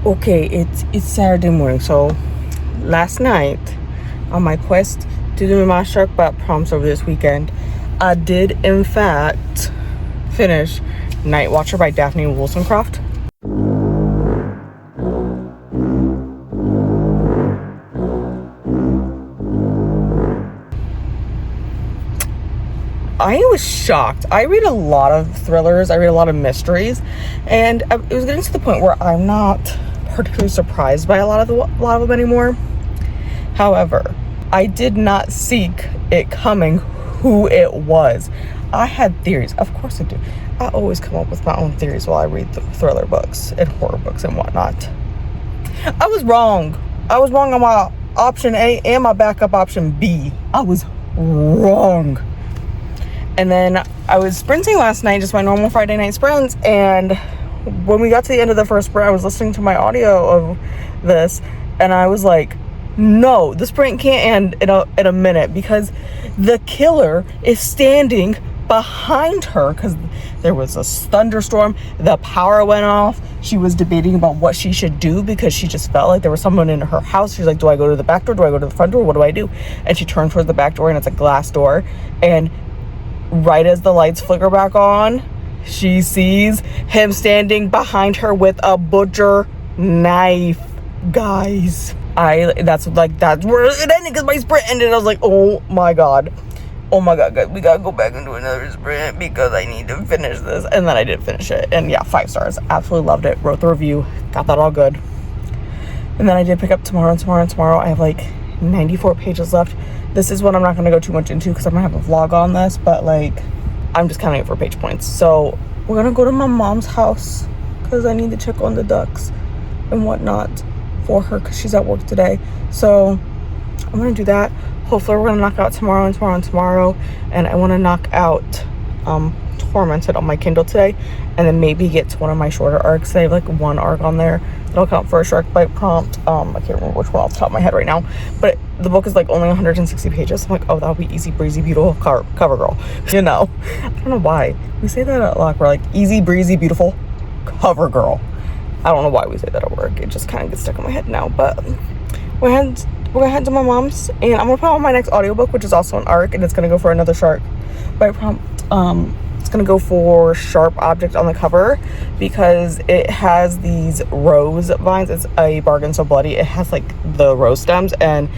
Okay, it's Saturday morning. So last night, on my quest to do my Sharkbite prompts over this weekend, I did in fact finish Night Watcher by Daphne Wollstonecraft. I was shocked. I read a lot of thrillers, I read a lot of mysteries, and it was getting to the point where I'm not particularly surprised by a lot of them anymore. However, I did not seek it coming who it was. I had theories. Of course I do. I always come up with my own theories while I read the thriller books and horror books and whatnot. I was wrong. I was wrong on my option A and my backup option B. I was wrong. And then I was sprinting last night, just my normal Friday night sprints, and when we got to the end of the first sprint, I was listening to my audio of this, and I was like, no, the sprint can't end in a minute, because the killer is standing behind her, because there was a thunderstorm, the power went off, she was debating about what she should do, because she just felt like there was someone in her house. She's like, do I go to the back door, do I go to the front door, what do I do? And she turned towards the back door, and it's a glass door, and right as the lights flicker back on, she sees him standing behind her with a butcher knife. Guys, that's where it ended, because my sprint ended. I was like, oh my god, guys, we gotta go back and do another sprint because I need to finish this. And then I did finish it, and yeah, 5 stars. Absolutely loved it. Wrote the review, got that all good. And then I did pick up tomorrow. I have like 94 pages left. This is what I'm not going to go too much into because I'm going to have a vlog on this, but like, I'm just counting it for page points. So we're going to go to my mom's house because I need to check on the ducks and whatnot for her because she's at work today. So I'm going to do that. Hopefully we're going to knock out tomorrow. And I want to knock out Tormented on my Kindle today, and then maybe get to one of my shorter arcs. I have like one arc on there that'll count for a Sharkbite prompt. I can't remember which one off the top of my head right now, but the book is like only 160 pages. I'm like, oh, that'll be easy breezy beautiful cover girl. You know, I don't know why we say that a lot. We're like easy breezy beautiful cover girl. I don't know why we say that at work. It just kind of gets stuck in my head now. But we're gonna head to my mom's, and I'm gonna put on my next audiobook, which is also an arc, and it's gonna go for another Sharkbite prompt. It's gonna go for Sharp Object on the cover because it has these rose vines. It's a bargain so bloody. It has like the rose stems, and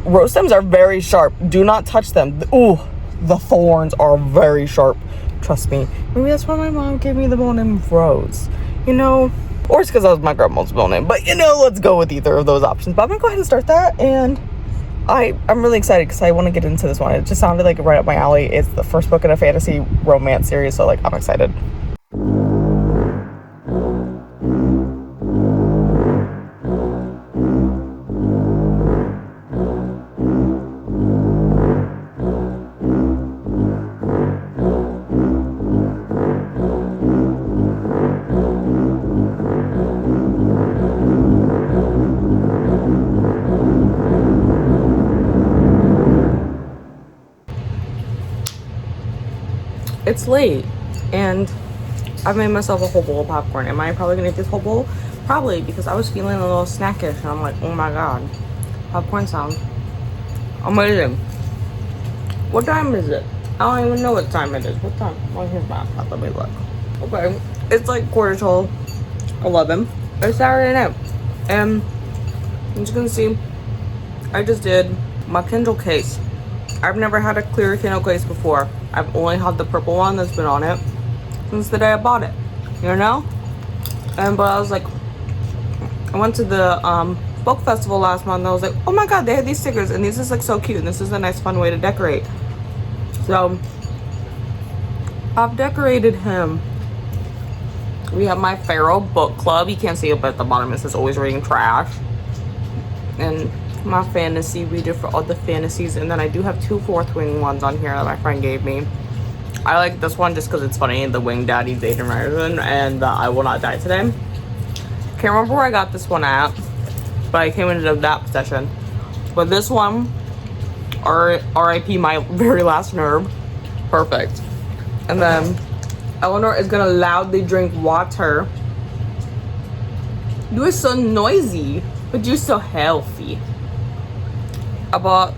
rose stems are very sharp. Do not touch them. Ooh, the thorns are very sharp. Trust me. Maybe that's why my mom gave me the middle name Rose. You know, or it's because that was my grandma's middle name. But you know, let's go with either of those options. But I'm gonna go ahead and start that, and I'm really excited because I want to get into this one. It just sounded like right up my alley. It's the first book in a fantasy romance series, so like I'm excited. It's late, and I've made myself a whole bowl of popcorn. Am I probably gonna eat this whole bowl? Probably, because I was feeling a little snackish, and I'm like, oh my god, popcorn sound amazing. What time is it? I don't even know what time it is. What time? Well, here's my iPad. Let me look. Okay, it's like 11:15. It's Saturday night, and as you can see, I just did my Kindle case. I've never had a clear Kindle case before. I've only had the purple one that's been on it since the day I bought it, you know? But I was like, I went to the book festival last month, and I was like, oh my god, they had these stickers, and these is like so cute, and this is a nice fun way to decorate. So I've decorated him. We have my Pharaoh book club. You can't see it, but at the bottom it says always reading trash. And my fantasy reader for all the fantasies, and then I do have 2 4th wing ones on here that my friend gave me. I like this one just because it's funny, the Wing Daddy Aiden Ryerson, and I Will Not Die Today. Can't remember where I got this one at, but I came into that possession. But this one, R.I.P. my very last nerve, perfect. And then Eleanor is gonna loudly drink water You are so noisy, but you're so healthy. I bought,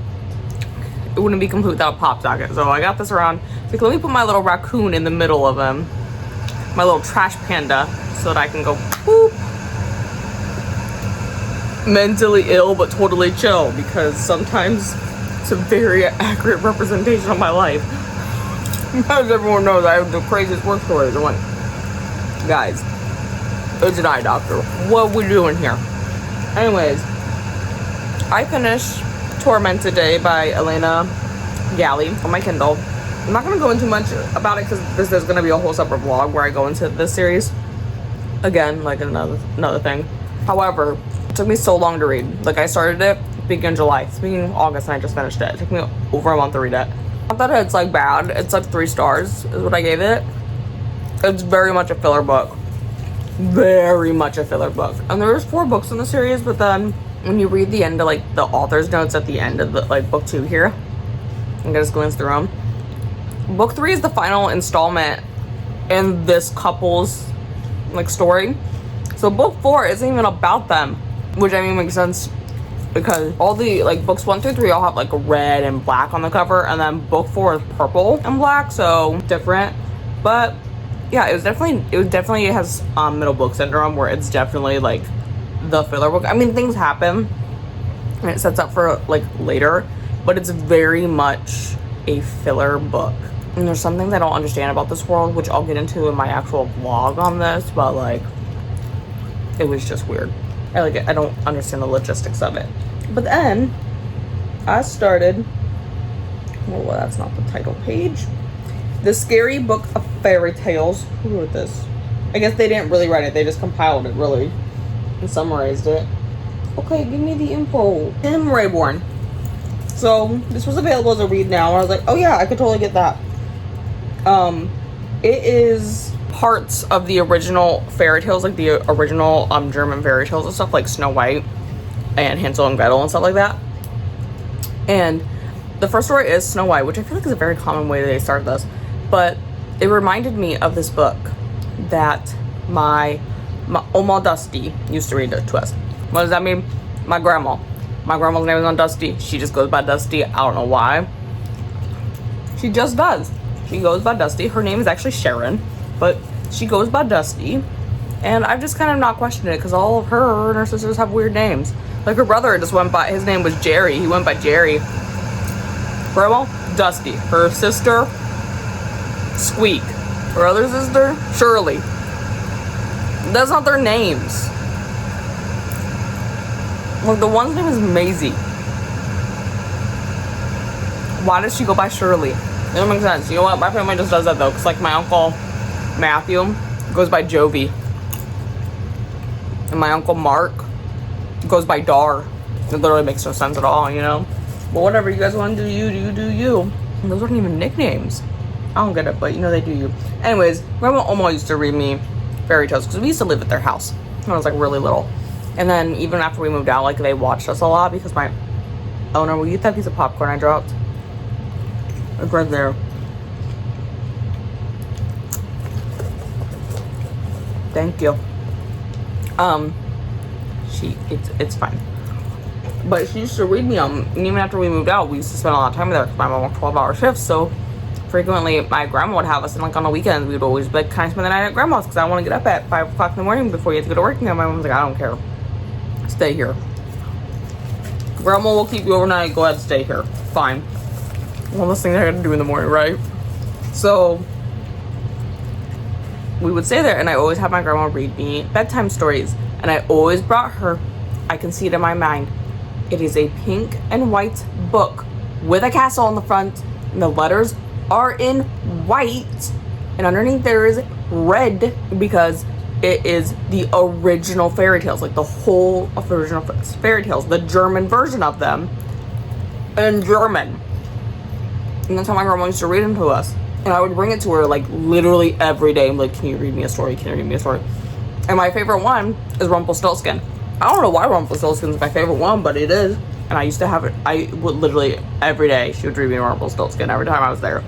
it wouldn't be complete without a pop socket, so I got this around. Like, let me put my little raccoon in the middle of him, my little trash panda, so that I can go boop. Mentally ill, but totally chill, because sometimes it's a very accurate representation of my life. As everyone knows, I have the craziest work stories. I'm like, guys, it's an eye doctor. What are we doing here? Anyways, I finished Torment Today by Elena Galley on my Kindle. I'm not going to go into much about it because this is going to be a whole separate vlog where I go into this series. Again, like another thing. However, it took me so long to read. Like, I started it beginning of July, beginning of August, and I just finished it. It took me over a month to read it. Not that it's like bad. It's like 3 stars is what I gave it. It's very much a filler book. Very much a filler book. And there's 4 books in the series, but then when you read the end of like the author's notes at the end of the like book 2 here, I'm gonna just glance through them. Book 3 is the final installment in this couple's like story. So book 4 isn't even about them, which I mean makes sense because all the like books 1 through 3 all have like red and black on the cover, and then book 4 is purple and black, so different. But yeah, it definitely has middle book syndrome, where it's definitely like the filler book. I mean, things happen and it sets up for like later, but it's very much a filler book. And there's some things I don't understand about this world, which I'll get into in my actual vlog on this, but like, it was just weird. I don't understand the logistics of it. But then I started, well, that's not the title page. The Scary Book of Fairy Tales. Who wrote this? I guess they didn't really write it. They just compiled it, really, and summarized it. Okay, give me the info. Tim Rayborn. So this was available as a read now. I was like, oh yeah, I could totally get that. It is parts of the original fairy tales, like the original German fairy tales and stuff, like Snow White and Hansel and Gretel and stuff like that. And the first story is Snow White, which I feel like is a very common way that they started this, but it reminded me of this book that my Oma Dusty used to read to us. What does that mean? My grandma's name is on Dusty. She just goes by Dusty. I don't know why. She just does. She goes by Dusty. Her name is actually Sharon, but she goes by Dusty. And I've just kind of not questioned it because all of her and her sisters have weird names. Like her brother just went by, his name was Jerry. He went by Jerry. Grandma, Dusty. Her sister, Squeak. Her other sister, Shirley. That's not their names. Like, the one's name is Maisie. Why does she go by Shirley? It don't make sense. You know what? My family just does that though, because like my uncle Matthew goes by Jovi, and my uncle Mark goes by Dar. It literally makes no sense at all, you know. But whatever, you guys want to do you do you. And those aren't even nicknames. I don't get it, but you know they do you. Anyways, Grandma Oma used to read me fairy tales because we used to live at their house when I was like really little. And then even after we moved out, like they watched us a lot because my, oh no, will you eat that piece of popcorn I dropped? It's right there. Thank you. It's fine. But she used to read me and even after we moved out, we used to spend a lot of time with her because my mom worked 12-hour shifts, so frequently my grandma would have us, and like on the weekends we would always be like, can I spend the night at grandma's because I want to get up at 5 o'clock in the morning before you have to go to work. And my mom's like, I don't care, stay here. Grandma will keep you overnight, go ahead and stay here, fine. One less thing I gotta do in the morning, right? So we would stay there, and I always had my grandma read me bedtime stories, and I always brought her, I can see it in my mind, it is a pink and white book with a castle on the front, and the letters are in white, and underneath there is red because it is the original fairy tales, like the whole original fairy tales, the German version of them in German. And that's how my grandma used to read them to us. And I would bring it to her like literally every day. I'm like, can you read me a story? Can you read me a story? And my favorite one is Rumpelstiltskin. I don't know why Rumpelstiltskin is my favorite one, but it is. And I used to have it, I would literally every day, she would read me Rumpelstiltskin every time I was there.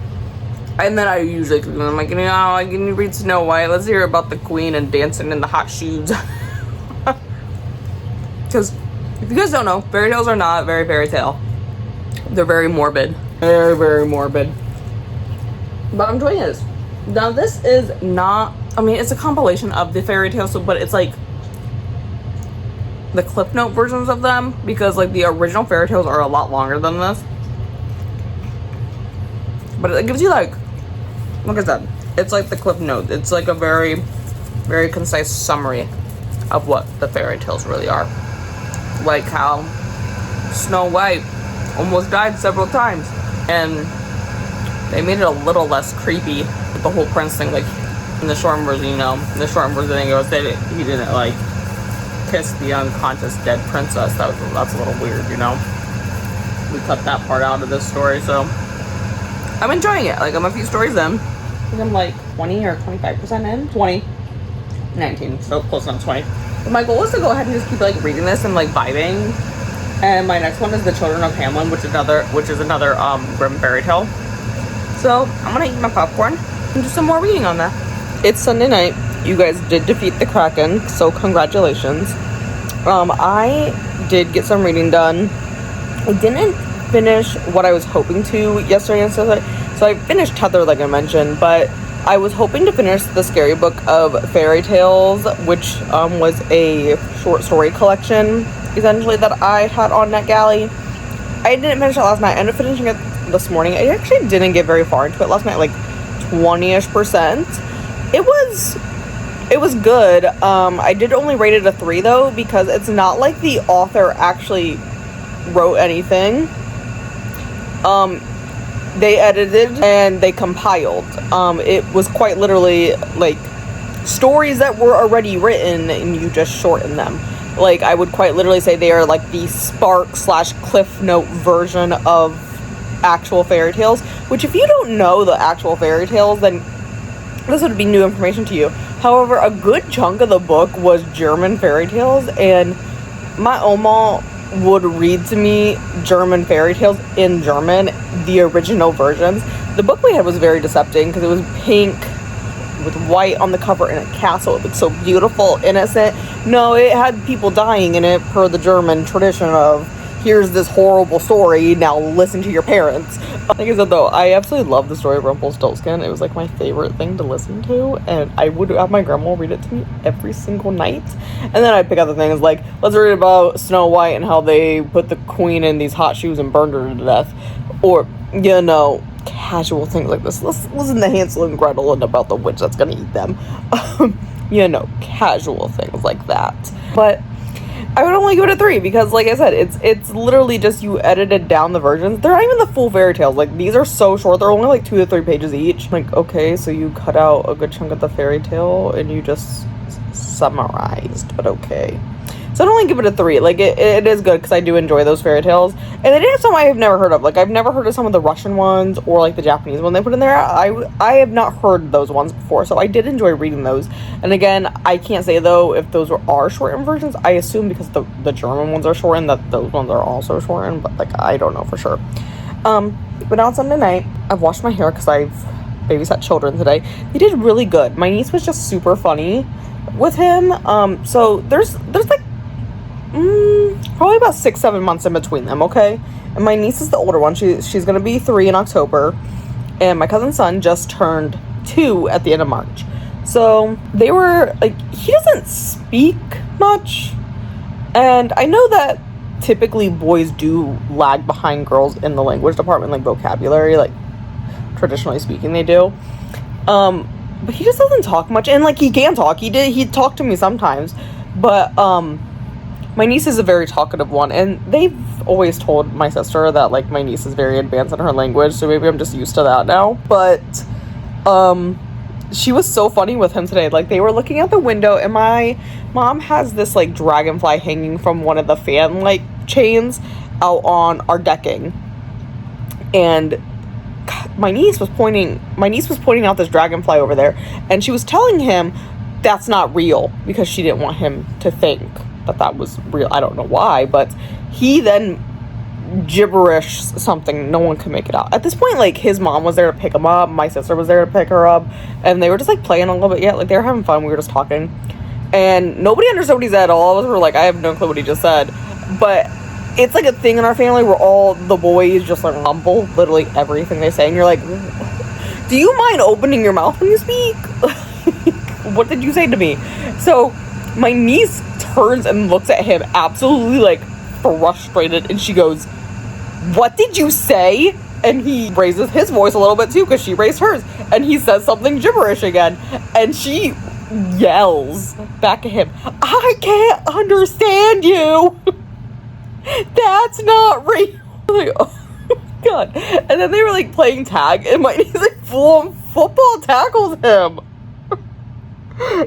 And then I usually, I'm like, you know, can you read Snow White? Let's hear about the queen and dancing in the hot shoes. Because if you guys don't know, fairy tales are not very fairy tale. They're very morbid. Very, very morbid. But I'm enjoying this. Now this is not, I mean, it's a compilation of the fairy tales, but it's like the Cliff Note versions of them, because like the original fairy tales are a lot longer than this. But it gives you like I said, it's like the Cliff Note. It's like a very, very concise summary of what the fairy tales really are. Like how Snow White almost died several times, and they made it a little less creepy with the whole prince thing. Like in the short version, you know, in the short version it goes that he didn't like kiss the unconscious dead princess. That's a little weird, you know. We cut that part out of this story, so I'm enjoying it. Like I'm a few stories in. I think I'm like 20 or 25% in. 20. 19, so close enough to 20. But my goal is to go ahead and just keep like reading this and like vibing. And my next one is The Children of Hamlin, which is another grim fairy tale. So I'm gonna eat my popcorn and do some more reading on that. It's Sunday night. You guys did defeat the Kraken, so congratulations. I did get some reading done. I didn't finish what I was hoping to yesterday and so I finished Tether, like I mentioned, but I was hoping to finish the Scary Book of Fairy Tales, which was a short story collection, essentially, that I had on NetGalley. I didn't finish it last night. I ended up finishing it this morning. I actually didn't get very far into it last night, like 20-ish%. It was good. I did only rate it a 3 though, because it's not like the author actually wrote anything. They edited and they compiled. It was quite literally like stories that were already written and you just shorten them. Like I would quite literally say they are like the ShARC / Cliff Note version of actual fairy tales, which if you don't know the actual fairy tales, then this would be new information to you. However, a good chunk of the book was German fairy tales, and my Oma would read to me German fairy tales in German, the original versions. The book we had was very deceptive because it was pink with white on the cover and a castle. It looked so beautiful, innocent. No, it had people dying in it per the German tradition of, here's this horrible story, now listen to your parents. Like I said though, I absolutely love the story of Rumpelstiltskin. It was like my favorite thing to listen to, and I would have my grandma read it to me every single night. And then I'd pick other things like, let's read about Snow White and how they put the queen in these hot shoes and burned her to death. Or, you know, casual things like this. Let's listen to Hansel and Gretel and about the witch that's gonna eat them. You know, casual things like that. But I would only give it a 3 because, like I said, it's literally just you edited down the versions. They're not even the full fairy tales. Like, these are so short. They're only like 2 to 3 pages each. Like, okay, so you cut out a good chunk of the fairy tale and you just summarized, but okay. So I'd only give it a 3. Like, it is good because I do enjoy those fairy tales. And they did have some I have never heard of. Like, I've never heard of some of the Russian ones or, like, the Japanese one they put in there. I have not heard those ones before, so I did enjoy reading those. And again, I can't say, though, if those are shortened versions. I assume because the German ones are shortened that those ones are also shortened, but, like, I don't know for sure. But now it's Sunday night. I've washed my hair because I've babysat children today. They did really good. My niece was just super funny with him. So there's like, probably about 6-7 months in between them, okay? And my niece is the older one. She's gonna be 3 in October, and my cousin's son just turned 2 at the end of March. So they were like, he doesn't speak much, and I know that typically boys do lag behind girls in the language department, like vocabulary, like traditionally speaking they do. But he just doesn't talk much, and like he can talk. He talked to me sometimes, but my niece is a very talkative one, and they've always told my sister that, like, my niece is very advanced in her language, so maybe I'm just used to that now. But, she was so funny with him today. Like, they were looking out the window, and my mom has this, like, dragonfly hanging from one of the fan, like, chains out on our decking. And my niece was pointing out this dragonfly over there, and she was telling him that's not real, because she didn't want him to think that was real. I don't know why, but he then gibberish something. No one could make it out. At this point, like, his mom was there to pick him up. My sister was there to pick her up, and they were just, like, playing a little bit. Yeah, like, they were having fun. We were just talking. And nobody understood what he said. All of us were like, I have no clue what he just said. But it's like a thing in our family where all the boys just like mumble literally everything they say. And you're like, do you mind opening your mouth when you speak? What did you say to me? So my niece turns and looks at him absolutely like frustrated. And she goes, what did you say? And he raises his voice a little bit too because she raised hers. And he says something gibberish again. And she yells back at him, I can't understand you. That's not real. Like, oh my god. And then they were like playing tag and my niece like full football tackles him.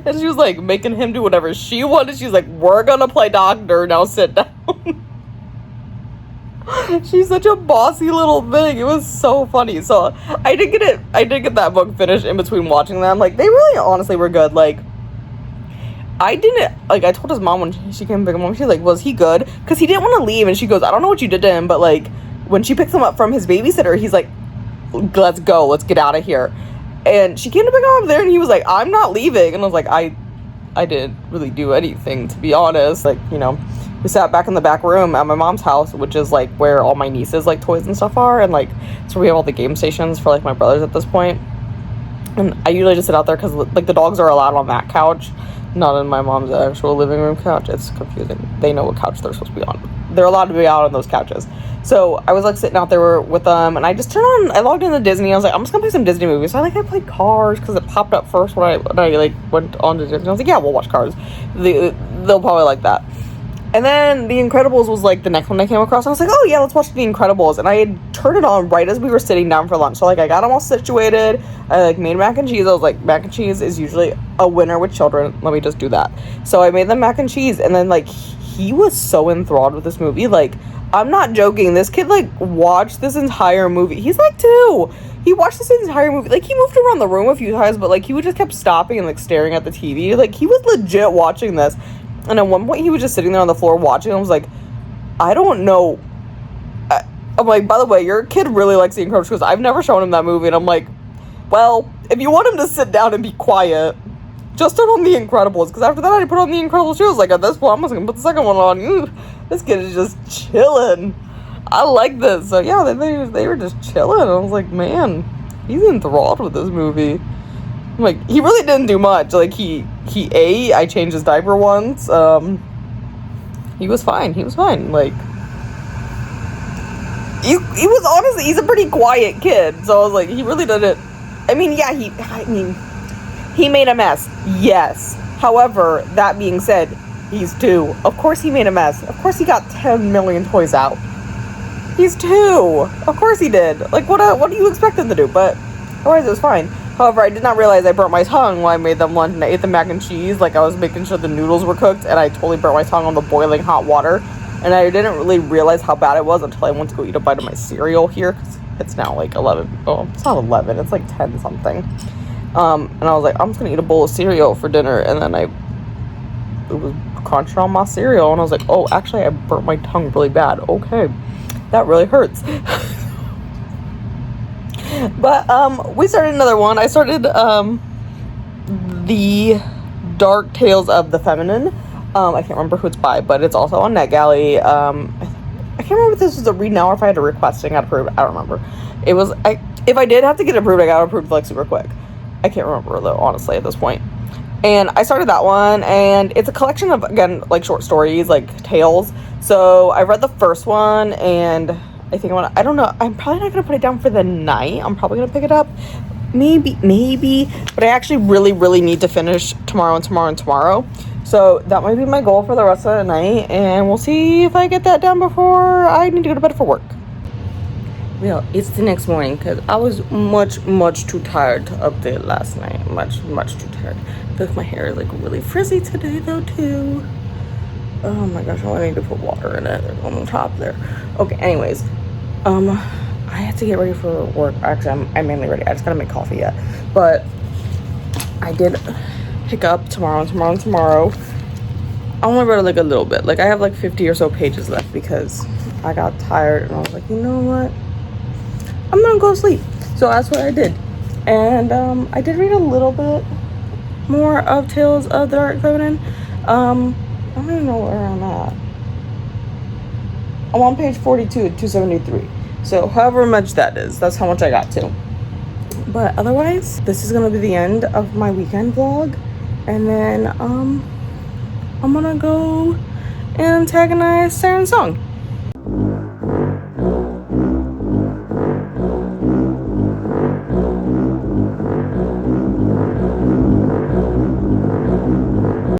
And she was like making him do whatever she wanted. She's like, we're gonna play doctor, now sit down. She's such a bossy little thing. It was so funny. So I did get that book finished in between watching them. Like, they really honestly were good. Like, I told his mom when she came pick him up, she's like, was he good? Because he didn't want to leave, and she goes, I don't know what you did to him, but like when she picks him up from his babysitter, he's like, let's go, let's get out of here. And she came to pick him up there, and he was like, I'm not leaving. And I was like, I didn't really do anything, to be honest. Like, you know, we sat back in the back room at my mom's house, which is like where all my nieces like toys and stuff are, and like so we have all the game stations for like my brothers at this point. And I usually just sit out there because like the dogs are allowed on that couch, not in my mom's actual living room couch. It's confusing. They know what couch they're supposed to be on. They're allowed to be out on those couches. So I was like sitting out there with them, and I logged into Disney. I was like, I'm just gonna play some Disney movies. So I played Cars because it popped up first when I like went on to Disney. I was like, yeah, we'll watch Cars. They'll probably like that. And then The Incredibles was like the next one I came across. I was like, oh yeah, let's watch The Incredibles. And I had turned it on right as we were sitting down for lunch. So like I got them all situated. I like made mac and cheese. I was like, mac and cheese is usually a winner with children. Let me just do that. So I made them mac and cheese. And then like he was so enthralled with this movie. Like, I'm not joking. This kid like watched this entire movie. He's like 2. He watched this entire movie. Like, he moved around the room a few times, but like he would just kept stopping and like staring at the TV. Like, he was legit watching this. And at one point, he was just sitting there on the floor watching. I was like, I don't know. I'm like, by the way, your kid really likes The Incredibles because I've never shown him that movie. And I'm like, well, if you want him to sit down and be quiet, just turn on The Incredibles. Because after that, I put on The Incredibles too. I was like, at this point, I'm just going to put the second one on. Ooh, this kid is just chilling. I like this. So, yeah, they were just chilling. I was like, man, he's enthralled with this movie. I'm like, he really didn't do much. Like, he ate. I changed his diaper once. He was fine. Like, he was honestly, he's a pretty quiet kid. So I was like, he really didn't. I mean, yeah, he made a mess. Yes. However, that being said, he's 2. Of course he made a mess. Of course he got 10 million toys out. He's 2. Of course he did. Like, what do you expect him to do? But otherwise, it was fine. However, I did not realize I burnt my tongue while I made them lunch and I ate the mac and cheese. Like, I was making sure the noodles were cooked, and I totally burnt my tongue on the boiling hot water. And I didn't really realize how bad it was until I went to go eat a bite of my cereal here, because it's now like 11. Oh, it's not 11. It's like 10 something. And I was like, I'm just going to eat a bowl of cereal for dinner. And then it was crunching on my cereal. And I was like, oh, actually, I burnt my tongue really bad. Okay. That really hurts. But, we started another one. I started, The Dark Tales of the Feminine. I can't remember who it's by, but it's also on NetGalley. I can't remember if this was a read now or if I had to request and got approved. I don't remember. It was, if I did have to get approved, I got approved like super quick. I can't remember though, honestly, at this point. And I started that one, and it's a collection of, again, like short stories, like tales. So I read the first one, and I think I don't know, I'm probably not going to put it down for the night. I'm probably going to pick it up. Maybe. But I actually really need to finish tomorrow. So that might be my goal for the rest of the night, and we'll see if I get that done before I need to go to bed for work. Well, it's the next morning because I was much too tired to update last night. Much too tired. I feel like my hair is like really frizzy today though too. Oh my gosh, I need to put water in it on the top there. Okay, anyways, I have to get ready for work. Actually, I'm mainly ready. I just gotta make coffee yet. But I did pick up tomorrow. I only read like a little bit. Like, I have like 50 or so pages left because I got tired and I was like, you know what? I'm gonna go to sleep. So that's what I did. And I did read a little bit. more of Tales of the Dark Feminine. I don't even know where I'm at. I'm on page 42, 273. So however much that is, that's how much I got to. But otherwise, this is gonna be the end of my weekend vlog. And then I'm gonna go and antagonize Siren's song.